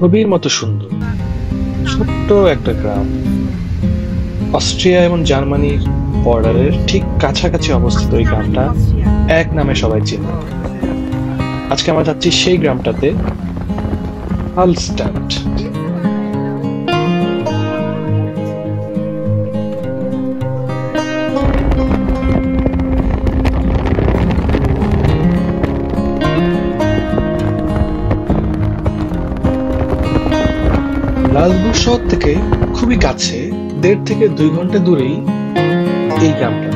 ছবির মতো সুন্দর ছোট্ট একটা গ্রাম, অস্ট্রিয়া এবং জার্মানির বর্ডারের ঠিক কাছাকাছি অবস্থিত এই গ্রামটা এক নামে সবাই চেনে। আজকে আমরা যাচ্ছি সেই গ্রামটাতে, হালস্টাট। লালসবুর্গ শহর থেকে খুবই কাছে, 1.5 থেকে 2 ঘন্টা দূরেই এই গ্রামটা।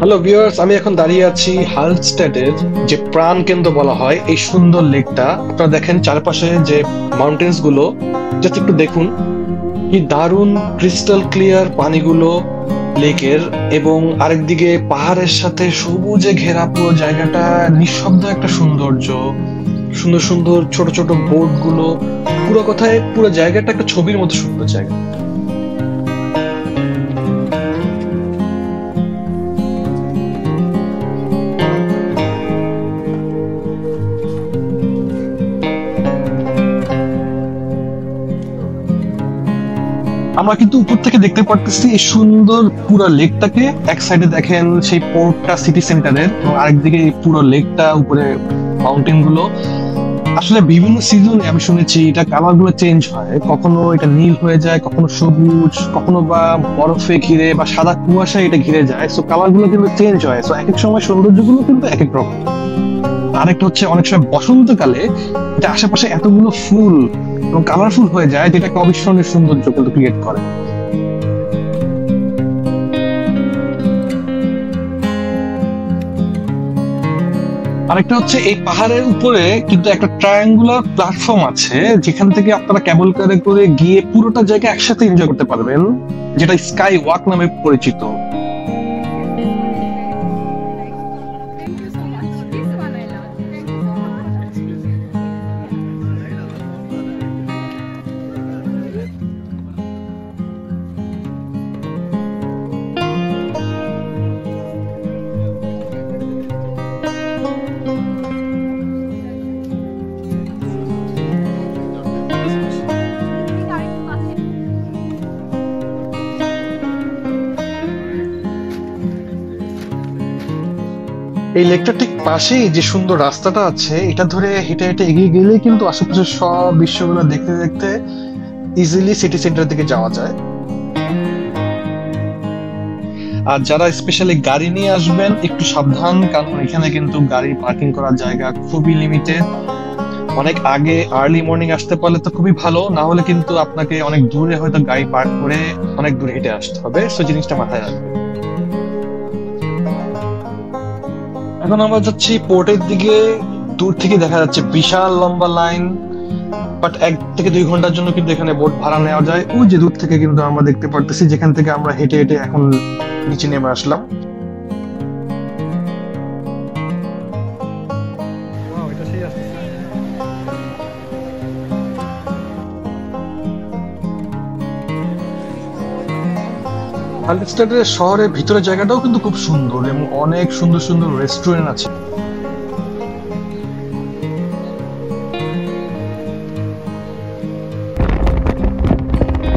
হ্যালো ভিউয়ার্স, আমি এখন দাঁড়িয়ে আছি হালস্টাটের যে প্রাণ কেন্দ্র বলা হয় এই সুন্দর লেকটা। আপনারা দেখেন চারপাশে যে মাউন্টেন্স গুলো, জাস্ট একটু দেখুন কি দারুণ ক্রিস্টাল ক্লিয়ার পানিগুলো লেকের, এবং আরেকদিকে পাহাড়ের সাথে সবুজে ঘেরা পুরো জায়গাটা, নিঃশব্দ একটা সৌন্দর্য, সুন্দর সুন্দর ছোট ছোট বোট গুলো, পুরো কথায় পুরো জায়গাটা একটা ছবির মতো সুন্দর জায়গা। আমরা কিন্তু উপর থেকে দেখতে পারতেছি এই সুন্দর পুরো লেকটাকে। এক সাইডে দেখেন সেই পোর্টটা সিটি সেন্টারের, আরেকদিকে পুরো লেকটা, উপরে মাউন্টেন গুলো। আসলে বিভিন্ন সিজনে আমি শুনেছি এটা কালার গুলো চেঞ্জ হয়, কখনো এটা নীল হয়ে যায়, কখনো সবুজ, কখনো বা বরফে ঘিরে বা সাদা কুয়াশায় এটা ঘিরে যায়। সো কালার গুলো কিন্তু চেঞ্জ হয়, সো এক এক সময় সৌন্দর্য গুলো কিন্তু এক এক রকম। আরেকটা হচ্ছে অনেক সময় বসন্তকালে এটা আশেপাশে এতগুলো ফুল এবং কালারফুল হয়ে যায়, যেটা একটা অবিস্মরণীয় সৌন্দর্য কিন্তু ক্রিয়েট করে। আরেকটা হচ্ছে এই পাহাড়ের উপরে কিন্তু একটা ট্রায়াঙ্গুলার প্ল্যাটফর্ম আছে, যেখান থেকে আপনারা কেবল কারে করে গিয়ে পুরোটা জায়গা একসাথে এনজয় করতে পারবেন, যেটা স্কাই ওয়াক নামে পরিচিত। এই লেকটার ঠিক পাশেই যে সুন্দর রাস্তাটা আছে, এটা ধরে হেঁটে হেঁটে এগিয়ে গেলেই কিন্তু আশেপাশে সব দৃশ্যগুলো দেখতে দেখতে ইজিলি সিটি সেন্টার দিকে যাওয়া যায়। আর যারা স্পেশালি গাড়ি নিয়ে আসবেন একটু সাবধান, কারণ এখানে কিন্তু গাড়ি পার্কিং করার জায়গা খুবই লিমিটেড। অনেক আগে আর্লি মর্নিং আসতে পারলে তো খুবই ভালো, না হলে কিন্তু আপনাকে অনেক দূরে হয়তো গাড়ি পার্ক করে অনেক দূরে হেঁটে আসতে হবে। সো জিনিসটা মাথায় রাখবেন। এখন আমরা যাচ্ছি পোর্টের দিকে। দূর থেকে দেখা যাচ্ছে বিশাল লম্বা লাইন, বাট 1 থেকে 2 ঘন্টার জন্য কিন্তু এখানে বোট ভাড়া নেওয়া যায়। ওই যে দূর থেকে কিন্তু আমরা দেখতে পারতেছি, যেখান থেকে আমরা হেঁটে হেঁটে এখন নিচে নেমে আসলাম। হালস্টাটের শহরের ভিতরে জায়গাটাও কিন্তু খুব সুন্দর, এবং অনেক সুন্দর সুন্দর রেস্টুরেন্ট আছে।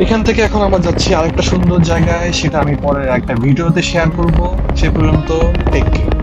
এখান থেকে এখন আমরা যাচ্ছি আরেকটা সুন্দর জায়গায়, সেটা আমি পরে একটা ভিডিওতে শেয়ার করব। সে পর্যন্ত টেক কেয়ার।